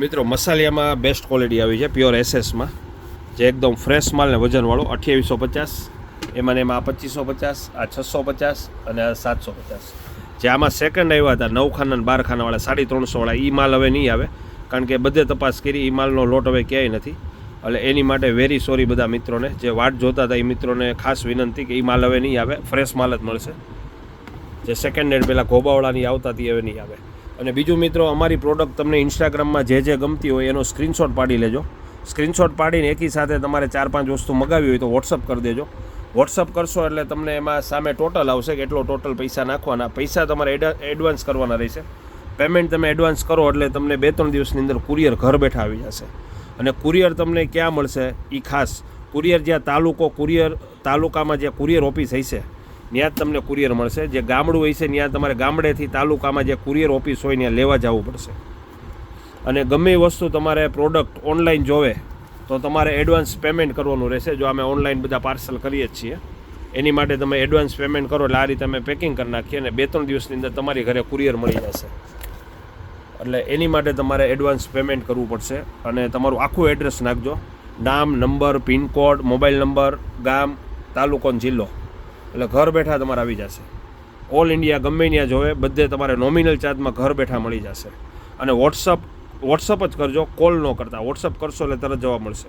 મિત્રો મસાલિયામાં best quality આવી છે પ્યોર એસએસમાં, જે એકદમ ફ્રેશ માલ ને વજનવાળો 2850, એમાં 2550, આ 650 અને આ 750. જે આમાં સેકન્ડ આવ્યા હતા 9 ખાના 12 ખાનાવાળા 350 વાળા, એ માલ હવે નહીં આવે, કારણ કે બધે તપાસ કરી, એ માલનો લોટ હવે ક્યાંય નથી. એટલે એની માટે વેરી સોરી બધા મિત્રોને જે વાટ જોતા હતા, એ મિત્રોને ખાસ વિનંતી કે એ માલ હવે નહીં આવે, ફ્રેશ માલ જ મળશે. જે સેકન્ડ હેન્ડ પહેલાં ગોબાવાળાની આવતા હતી હવે નહીં આવે. અને બીજું મિત્રો, અમારી પ્રોડક્ટ તમને ઇન્સ્ટાગ્રામમાં જે ગમતી હોય એનો સ્ક્રીનશોટ પાડી લેજો. સ્ક્રીનશોટ પાડીને એકી સાથે તમારે 4-5 વસ્તુ મગાવી હોય તો વોટ્સઅપ કરી દેજો. વોટ્સઅપ કરશો એટલે તમને એમાં સામે ટોટલ આવશે કે એટલો ટોટલ પૈસા નાખવાના. પૈસા તમારે એડવાન્સ કરવાના રહેશે. પેમેન્ટ તમે એડવાન્સ કરો એટલે તમને 2-3 દિવસની અંદર કુરિયર ઘર બેઠા આવી જશે. અને કુરિયર તમને ક્યાં મળશે એ ખાસ, કુરિયર જ્યાં તાલુકામાં જે કુરિયર ઓફિસ હશે ત્યાં જ તમને કુરિયર મળશે. જે ગામડું હોય છે ત્યાં તમારે ગામડેથી તાલુકામાં જે કુરિયર ઓફિસ હોય ત્યાં લેવા જવું પડશે. અને ગમે એ વસ્તુ તમારે પ્રોડક્ટ ઓનલાઈન જોવે તો તમારે એડવાન્સ પેમેન્ટ કરવાનું રહેશે. જો અમે ઓનલાઈન બધા પાર્સલ કરીએ જ છીએ, એની માટે તમે એડવાન્સ પેમેન્ટ કરો એટલે આ રીતે અમે પેકિંગ કરી નાખીએ અને 2-3 દિવસની અંદર તમારી ઘરે કુરિયર મળી જશે. એટલે એની માટે તમારે એડવાન્સ પેમેન્ટ કરવું પડશે. અને તમારું આખું એડ્રેસ નાખજો, નામ, નંબર, પિનકોડ, મોબાઈલ નંબર, ગામ, તાલુકો, જિલ્લો, એટલે ઘર બેઠા તમારે આવી જશે. ઓલ ઇન્ડિયા ગમે ત્યાં જોવે બધે તમારે નોમિનલ ચાર્જમાં ઘર બેઠા મળી જશે. અને વોટ્સઅપ જ કરજો, કોલ ન કરતા. વોટ્સઅપ કરશો એટલે તરત જવાબ મળશે.